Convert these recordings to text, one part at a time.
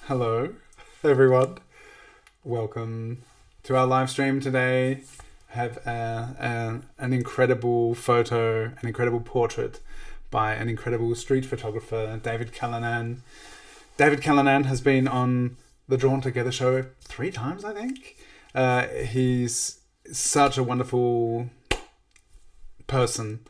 Hello, everyone. Welcome to our live stream today. I have an incredible photo, an incredible portrait by an incredible street photographer, David Callanan. David Callanan has been on the Drawn Together show 3 times, I think. He's such a wonderful person.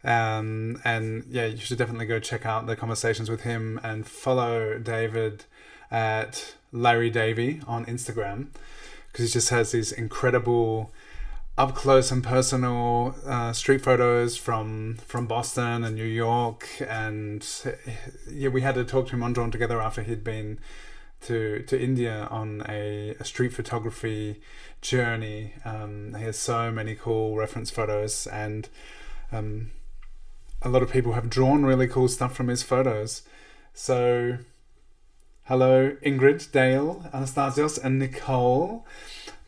And yeah, you should definitely go check out the conversations with him and follow David at Larry Davey on Instagram, because he just has these incredible up close and personal street photos from Boston and New York. And yeah, we had to talk to him on Drawn Together after he'd been to India on a street photography journey. He has so many cool reference photos, and a lot of people have drawn really cool stuff from his photos. So hello, Ingrid, Dale, Anastasios, and Nicole.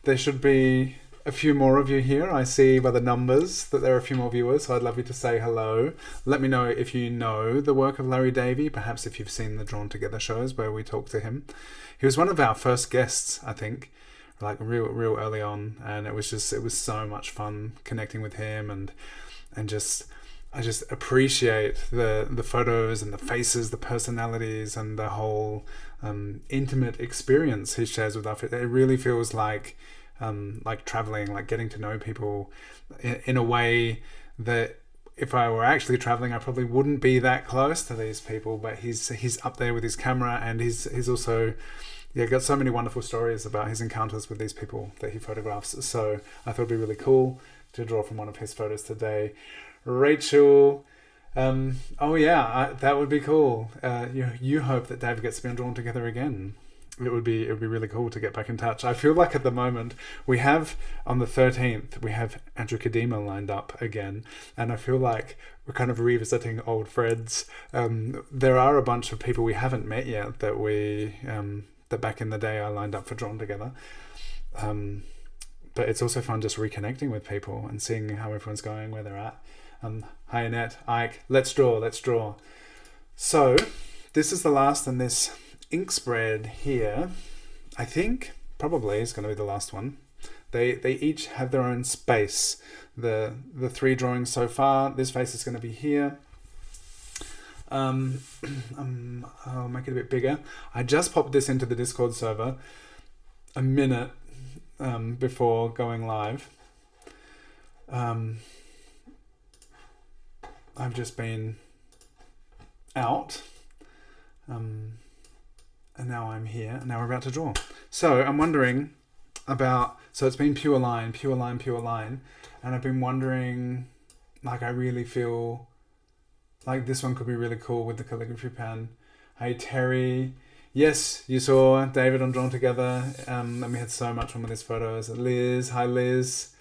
There should be a few more of you here. I see by the numbers that there are a few more viewers, so I'd love you to say hello. Let me know if you know the work of Larry Davey, perhaps if you've seen the Drawn Together shows where we talk to him. He was one of our first guests, I think, like real early on, and it was so much fun connecting with him, and I just appreciate the photos and the faces, the personalities, and the whole intimate experience he shares with us. It really feels like traveling, like getting to know people in a way that if I were actually traveling, I probably wouldn't be that close to these people. But he's up there with his camera, and he's also got so many wonderful stories about his encounters with these people that he photographs. So I thought it'd be really cool to draw from one of his photos today. Rachel, that would be cool. You hope that David gets to be on Drawn Together again. It would be really cool to get back in touch. I feel like at the moment we have, on the 13th, we have Andrew Kadima lined up again, and I feel like we're kind of revisiting old friends. There are a bunch of people we haven't met yet that back in the day I lined up for Drawn Together. But it's also fun just reconnecting with people and seeing how everyone's going, where they're at. Hi Annette, Ike, let's draw. So this is the last, and this ink spread here, I think probably is going to be the last one. They each have their own space. The 3 drawings so far, this face is going to be here. I'll make it a bit bigger. I just popped this into the Discord server a minute before going live. I've just been out, and now I'm here, and now we're about to draw. So I'm wondering so it's been pure line, and I've been wondering, like, I really feel like this one could be really cool with the calligraphy pen. Hey Terry, yes, you saw David on Drawn Together, and we had so much fun with his photos. Liz, hi Liz,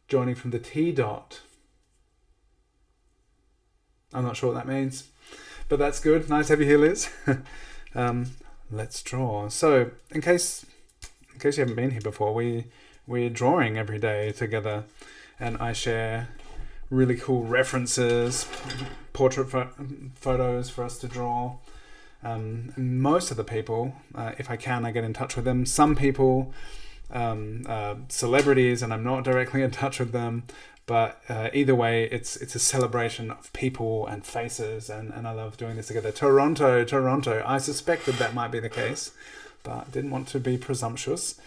joining from the T-dot. I'm not sure what that means, but that's good. Nice to have you here, Liz. Let's draw. So, in case you haven't been here before, we're drawing every day together, and I share really cool references, portrait photos for us to draw. Most of the people, if I can, I get in touch with them. Some people, celebrities, and I'm not directly in touch with them. But either way, it's a celebration of people and faces, and I love doing this together. Toronto. I suspected that might be the case, but didn't want to be presumptuous.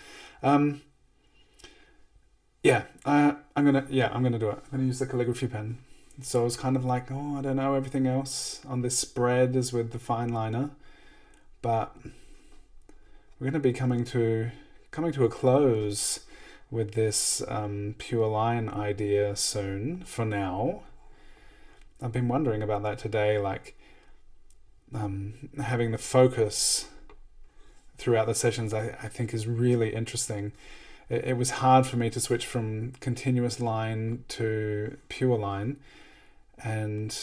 I'm gonna do it. I'm gonna use the calligraphy pen. So it's kind of like, I don't know, everything else on this spread is with the fine liner, but we're gonna be coming to a close with this pure line idea soon. For now, I've been wondering about that today, like having the focus throughout the sessions. I think is really interesting. It was hard for me to switch from continuous line to pure line, and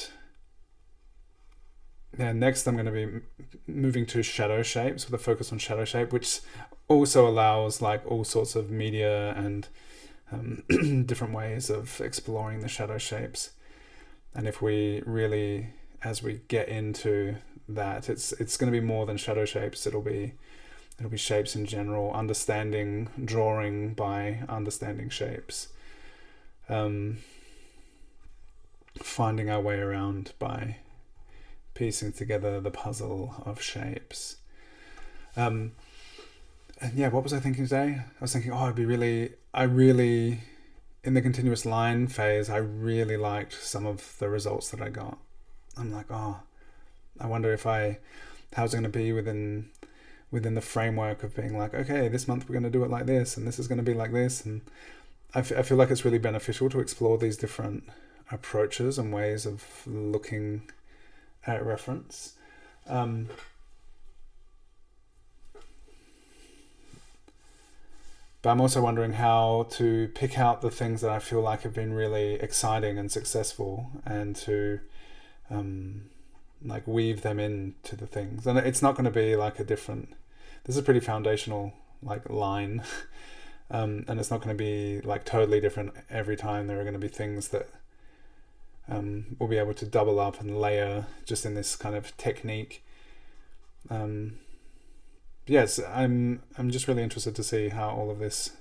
next I'm going to be moving to shadow shapes with a focus on shadow shape, which also allows like all sorts of media and different ways of exploring the shadow shapes. And if we really, as we get into that. It's going to be more than shadow shapes. It'll be shapes in general, understanding drawing by understanding shapes, finding our way around by piecing together the puzzle of shapes. And yeah, what was I thinking today? I was thinking, I really, in the continuous line phase, I really liked some of the results that I got. I'm like, I wonder how's it going to be within the framework of being like, okay, this month we're going to do it like this, and this is going to be like this. And I feel like it's really beneficial to explore these different approaches and ways of looking at reference. But I'm also wondering how to pick out the things that I feel like have been really exciting and successful, and to like weave them into the things. And it's not going to be like this is a pretty foundational like line, and it's not going to be like totally different every time. There are going to be things that we'll be able to double up and layer just in this kind of technique. Yes, I'm just really interested to see how all of this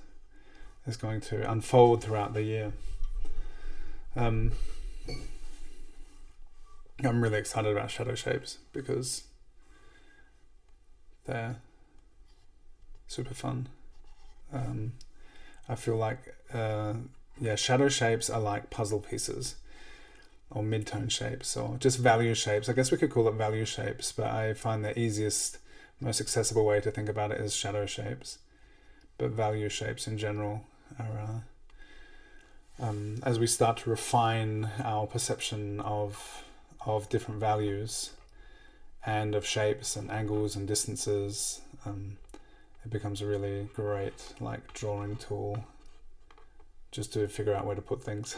is going to unfold throughout the year. I'm really excited about shadow shapes because they're super fun. I feel like shadow shapes are like puzzle pieces, or mid-tone shapes, or just value shapes. I guess we could call it value shapes, but I find the easiest, most accessible way to think about it is shadow shapes. But value shapes in general are, as we start to refine our perception of different values and of shapes and angles and distances, it becomes a really great like drawing tool just to figure out where to put things.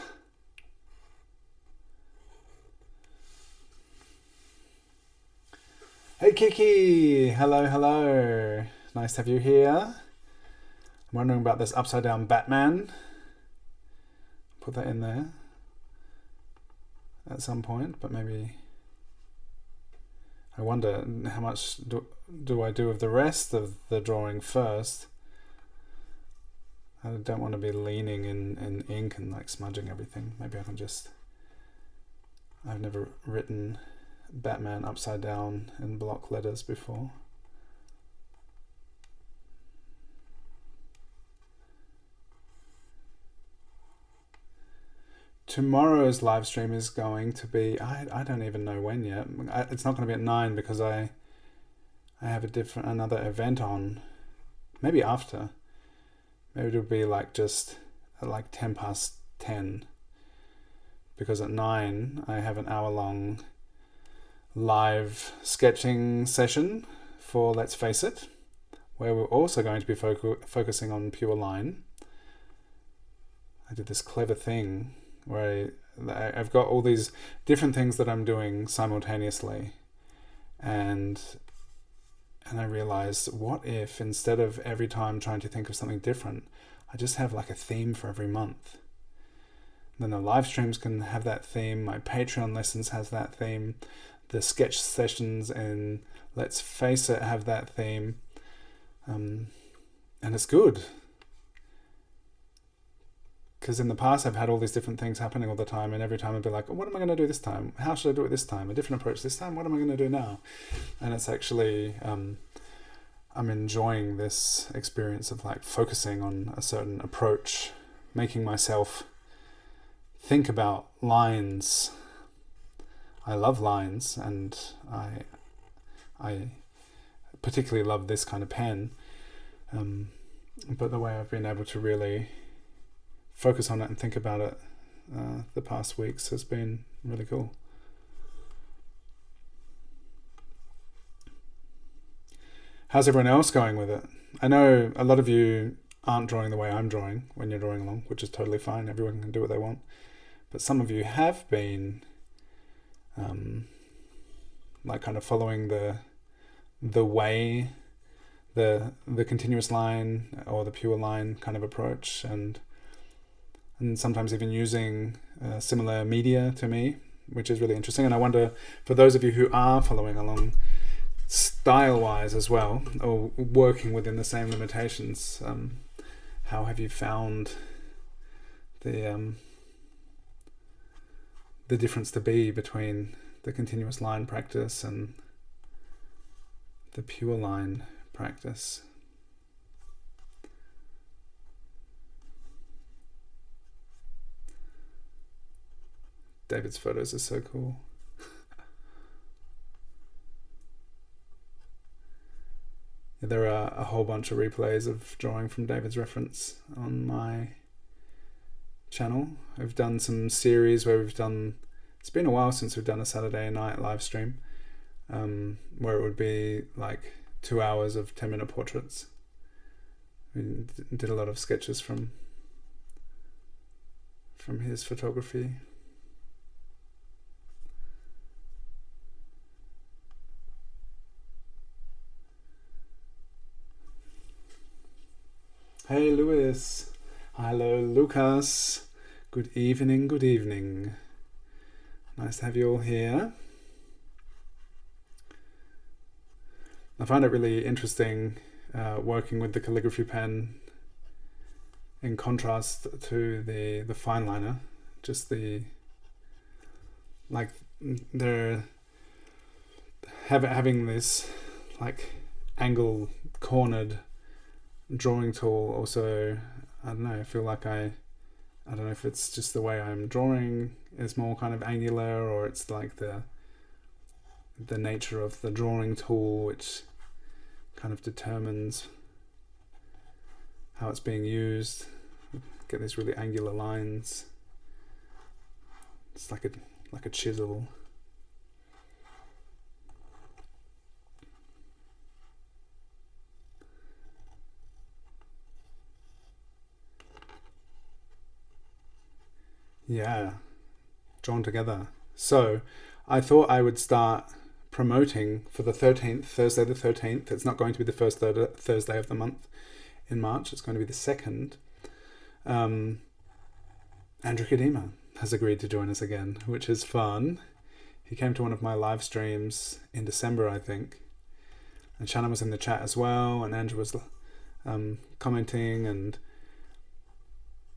Hey Kiki! Hello. Nice to have you here. I'm wondering about this upside down Batman. Put that in there at some point, but maybe I wonder how much do I do of the rest of the drawing first. I don't want to be leaning in ink and like smudging everything. Maybe I can I've never written Batman upside down in block letters before. Tomorrow's live stream is going to be, I don't even know when yet. It's not going to be at 9 because I have another event on. Maybe after. Maybe it'll be like just at like 10 past 10. Because at 9 I have an hour-long live sketching session for Let's Face It, where we're also going to be focusing on pure line. I did this clever thing where I've got all these different things that I'm doing simultaneously, and I realized, what if instead of every time trying to think of something different, I just have like a theme for every month. Then the live streams can have that theme, my Patreon lessons has that theme, the sketch sessions and Let's Face It have that theme, and it's good. Because in the past I've had all these different things happening all the time, and every time I'd be like, what am I going to do this time? How should I do it this time? A different approach this time? What am I going to do now? And it's actually, I'm enjoying this experience of like focusing on a certain approach, making myself think about lines. I love lines, and I particularly love this kind of pen. But the way I've been able to really focus on it and think about it the past weeks has been really cool. How's everyone else going with it? I know a lot of you aren't drawing the way I'm drawing when you're drawing along, which is totally fine. Everyone can do what they want. But some of you have been like kind of following the way, the continuous line or the pure line kind of approach, and sometimes even using similar media to me, which is really interesting. And I wonder, for those of you who are following along style-wise as well, or working within the same limitations, how have you found the difference to be between the continuous line practice and the pure line practice? David's photos are so cool. There are a whole bunch of replays of drawing from David's reference on my channel. I've done some series where it's been a while since we've done a Saturday night live stream, where it would be like 2 hours of 10-minute portraits. We did a lot of sketches from his photography. Hey Lewis. Hello Lucas. Good evening, good evening. Nice to have you all here. I find it really interesting working with the calligraphy pen in contrast to the fine liner. Just they're having this like angle cornered drawing tool. Also, I don't know, I feel like I don't know if it's just the way I'm drawing is more kind of angular, or it's like the nature of the drawing tool which kind of determines how it's being used. Get these really angular lines. It's like a chisel. Yeah, drawn together. So I thought I would start promoting for the 13th, Thursday the 13th. It's not going to be the first Thursday of the month in March. It's going to be the 2nd. Andrew Kadima has agreed to join us again, which is fun. He came to one of my live streams in December, I think. And Shannon was in the chat as well, and Andrew was commenting, and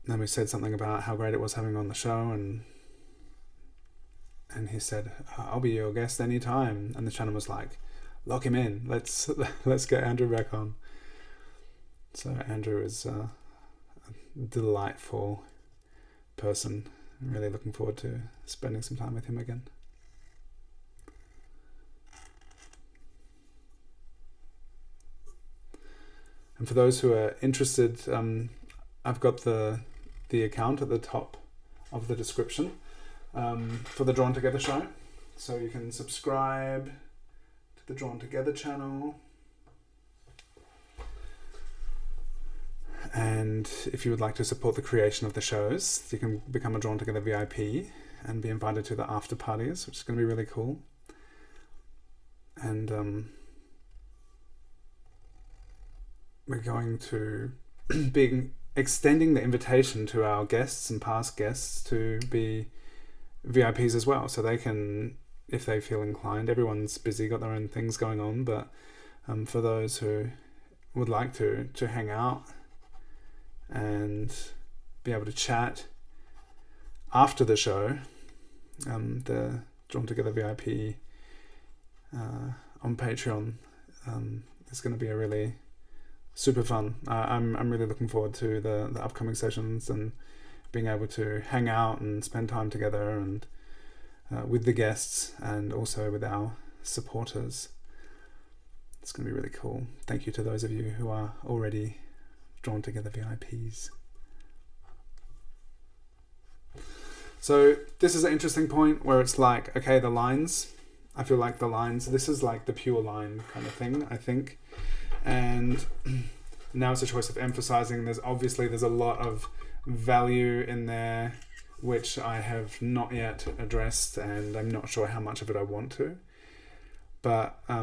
then we said something about how great it was having him on the show, and he said, I'll be your guest anytime. And the channel was like, lock him in. Let's get Andrew back on. So Andrew is a delightful person. I'm really looking forward to spending some time with him again. And for those who are interested, I've got the account at the top of the description for the Drawn Together show. So you can subscribe to the Drawn Together channel. And if you would like to support the creation of the shows, you can become a Drawn Together VIP and be invited to the after parties, which is going to be really cool. And we're going to be extending the invitation to our guests and past guests to be VIPs as well, so they can, if they feel inclined. Everyone's busy, got their own things going on, but for those who would like to hang out and be able to chat after the show, the Drawn Together VIP on Patreon is going to be a really super fun. I'm really looking forward to the upcoming sessions and being able to hang out and spend time together and with the guests and also with our supporters. It's going to be really cool. Thank you to those of you who are already Drawn Together VIPs. So this is an interesting point where it's like, okay, the lines, I feel like the lines, this is like the pure line kind of thing, I think. And now it's a choice of emphasizing. There's a lot of value in there which I have not yet addressed, and I'm not sure how much of it I want to. But I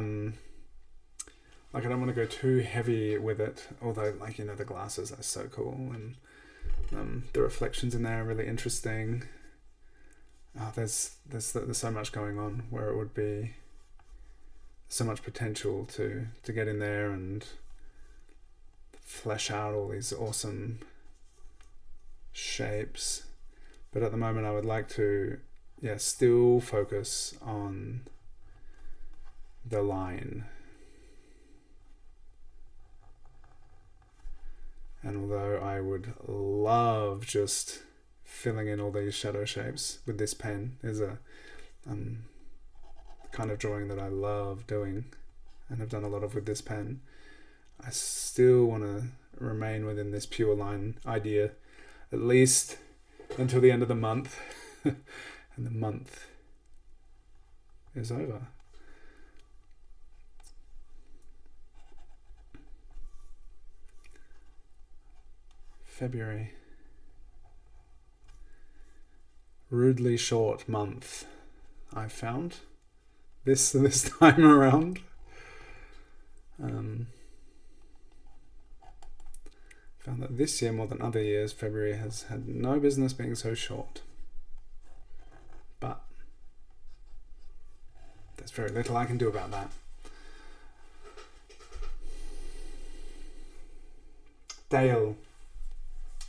don't want to go too heavy with it, although the glasses are so cool, and the reflections in there are really interesting. there's so much going on where it would be so much potential to get in there and flesh out all these awesome shapes. But at the moment I would like to still focus on the line. And although I would love just filling in all these shadow shapes with this pen, is a kind of drawing that I love doing and have done a lot of with this pen, I still want to remain within this pure line idea, at least until the end of the month. And the month is over. February. Rudely short month, I've found this time around. Found that this year, more than other years, February has had no business being so short. But there's very little I can do about that. Dale.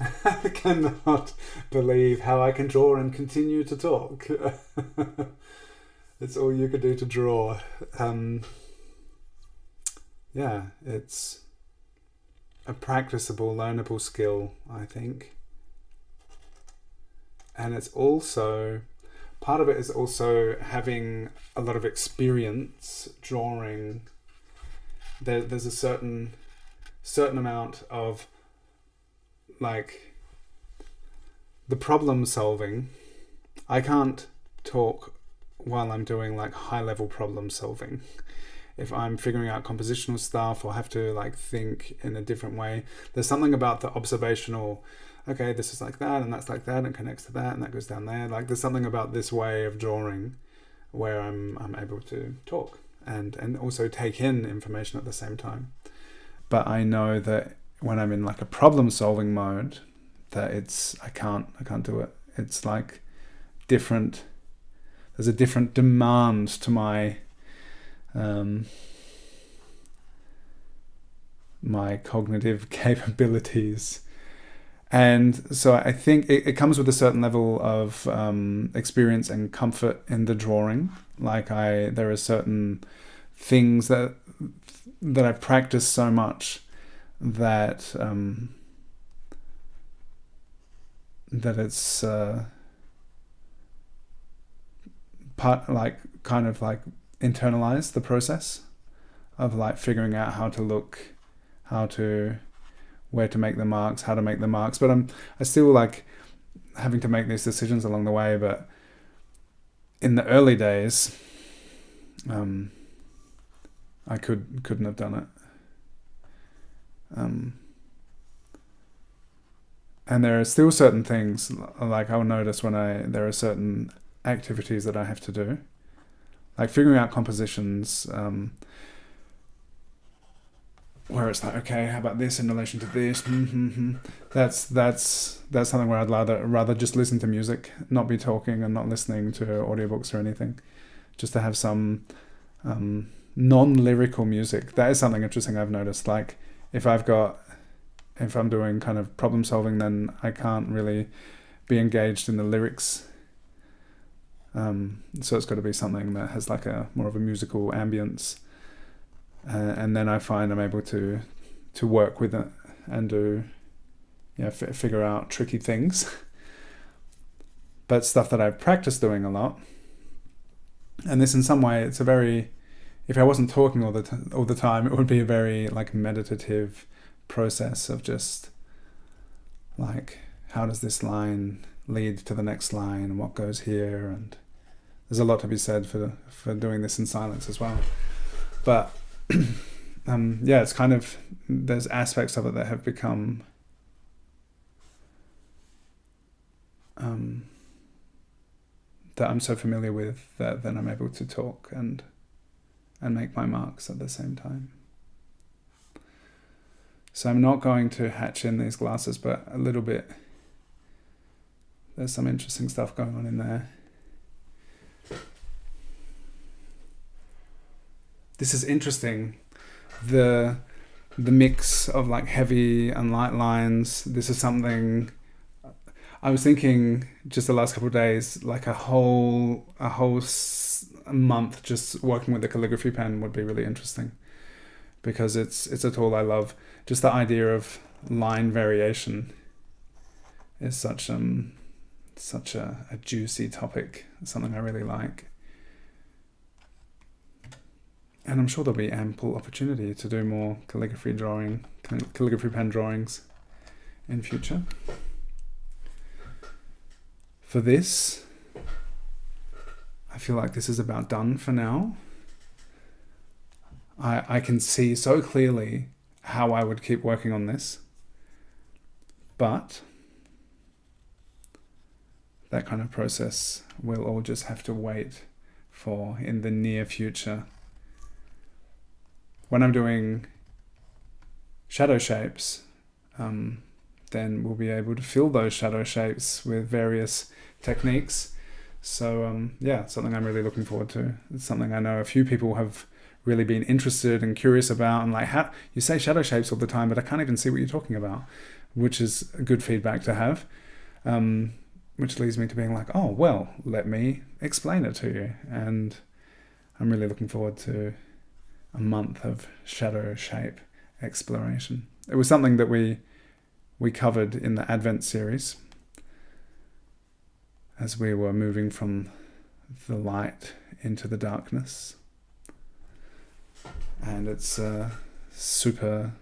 I cannot believe how I can draw and continue to talk. It's all you could do to draw. It's a practicable, learnable skill, I think. And it's also, part of it is also having a lot of experience drawing. There's a certain amount of like the problem solving. I can't talk while I'm doing like high level problem solving. If I'm figuring out compositional stuff or have to like think in a different way, there's something about the observational, okay, this is like that and that's like that and connects to that and that goes down there. Like there's something about this way of drawing where I'm able to talk and also take in information at the same time. But I know that when I'm in like a problem solving mode, that I can't do it. It's like different. There's a different demand to my my cognitive capabilities, and so I think it comes with a certain level of experience and comfort in the drawing. Like there are certain things that I've practiced so much that it's kind of internalize the process of like figuring out how to look, where to make the marks, how to make the marks. But I still like having to make these decisions along the way. But in the early days, I couldn't have done it. And there are still certain things, like I'll notice when there are certain activities that I have to do, like figuring out compositions, where it's like, okay, how about this in relation to this? That's something where I'd rather just listen to music, not be talking and not listening to audiobooks or anything, just to have some non-lyrical music. That is something interesting I've noticed. Like if I'm doing kind of problem solving, then I can't really be engaged in the lyrics. So it's got to be something that has like a more of a musical ambience. And then I find I'm able to work with it and do, figure out tricky things. But stuff that I've practiced doing a lot. And this in some way, it's a very, if I wasn't talking all the time, it would be a very like meditative process of just like, how does this line lead to the next line and what goes here, and there's a lot to be said for doing this in silence as well. But it's kind of, there's aspects of it that have become that I'm so familiar with that then I'm able to talk and make my marks at the same time. So I'm not going to hatch in these glasses, but a little bit, there's some interesting stuff going on in there. this is interesting. The mix of like heavy and light lines. This is something I was thinking just the last couple of days, like a whole month just working with the calligraphy pen would be really interesting, because it's a tool I love. Just the idea of line variation is such a juicy topic, something I really like. And I'm sure there'll be ample opportunity to do more calligraphy pen drawings in future. For this, I feel like this is about done for now. I can see so clearly how I would keep working on this, but that kind of process we'll all just have to wait for in the near future. When I'm doing shadow shapes, then we'll be able to fill those shadow shapes with various techniques. So something I'm really looking forward to. It's something I know a few people have really been interested and curious about, and like, how you say shadow shapes all the time, but I can't even see what you're talking about, which is good feedback to have, which leads me to being like, oh, well, let me explain it to you. And I'm really looking forward to a month of shadow shape exploration. It was something that we covered in the Advent series as we were moving from the light into the darkness. And it's a super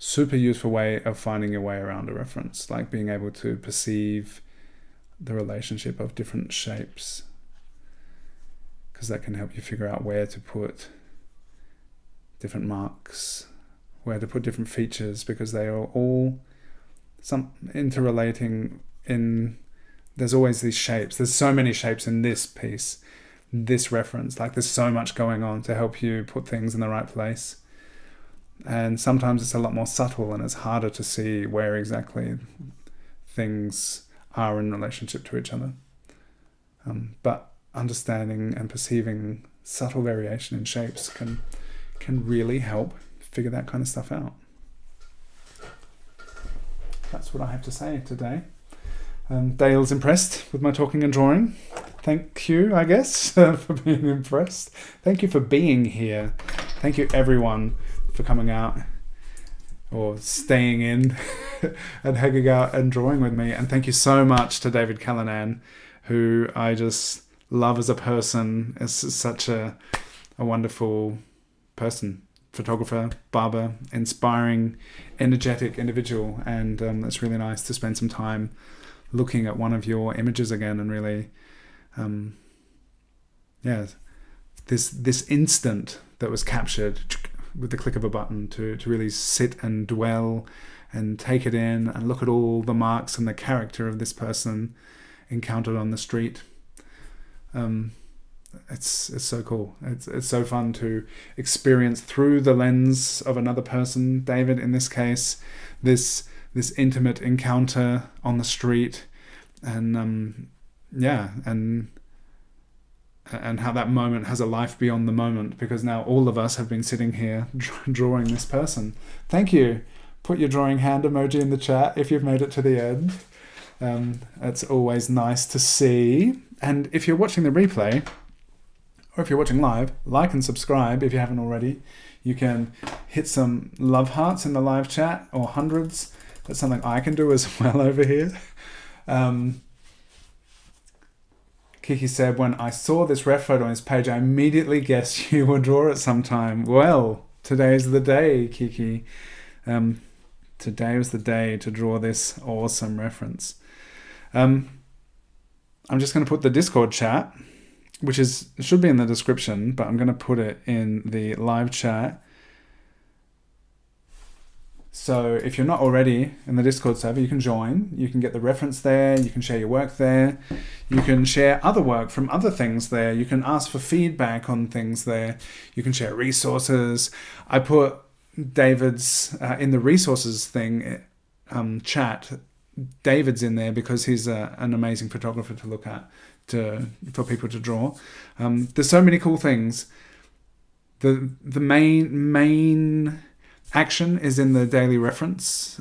useful way of finding your way around a reference, like being able to perceive the relationship of different shapes, because that can help you figure out where to put different marks, where to put different features, because they are all some interrelating in. There's always these shapes. There's so many shapes in this piece, this reference. Like, there's so much going on to help you put things in the right place. And sometimes it's a lot more subtle and it's harder to see where exactly things are in relationship to each other. But understanding and perceiving subtle variation in shapes can really help figure that kind of stuff out. That's what I have to say today. Dale's impressed with my talking and drawing. Thank you, I guess, for being impressed. Thank you for being here. Thank you, everyone, for coming out or staying in and hanging out and drawing with me. And thank you so much to David Callanan, who I just love as a person, is such a wonderful person, photographer, barber, inspiring, energetic individual. And it's really nice to spend some time looking at one of your images again and really, this instant that was captured with the click of a button to really sit and dwell and take it in and look at all the marks and the character of this person encountered on the street. It's so cool. It's so fun to experience through the lens of another person, David in this case, this intimate encounter on the street, and and how that moment has a life beyond the moment, because now all of us have been sitting here drawing this person. Thank you. Put your drawing hand emoji in the chat if you've made it to the end. It's always nice to see. And if you're watching the replay, or if you're watching live, like and subscribe if you haven't already. You can hit some love hearts in the live chat, or hundreds. That's something I can do as well over here. Kiki said, when I saw this ref photo on his page, I immediately guessed you would draw it sometime. Well, today's the day, Kiki. Today was the day to draw this awesome reference. I'm just going to put the Discord chat, which should be in the description, but I'm going to put it in the live chat. So if you're not already in the Discord server, you can join. You can get the reference there. You can share your work there. You can share other work from other things there. You can ask for feedback on things there. You can share resources. I put David's in the resources thing chat. David's in there because he's an amazing photographer to look at, for people to draw. There's so many cool things. the main action is in the daily reference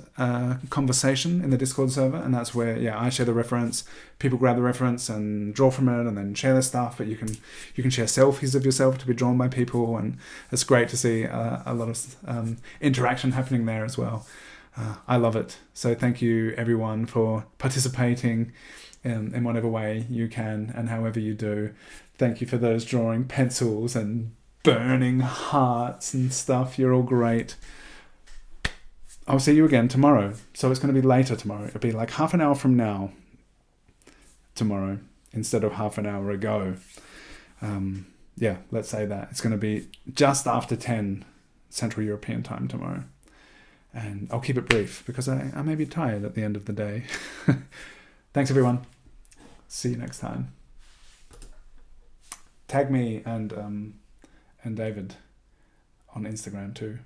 conversation in the Discord server, and that's where I share the reference, people grab the reference and draw from it and then share their stuff, but you can share selfies of yourself to be drawn by people, and it's great to see a lot of interaction happening there as well. I love it. So thank you everyone for participating in whatever way you can and however you do. Thank you for those drawing pencils and burning hearts and stuff. You're all great. I'll see you again tomorrow. So it's going to be later tomorrow. It'll be like half an hour from now tomorrow instead of half an hour ago. Let's say that. It's going to be just after 10 Central European time tomorrow. And I'll keep it brief because I may be tired at the end of the day. Thanks, everyone. See you next time. Tag me and David on Instagram too.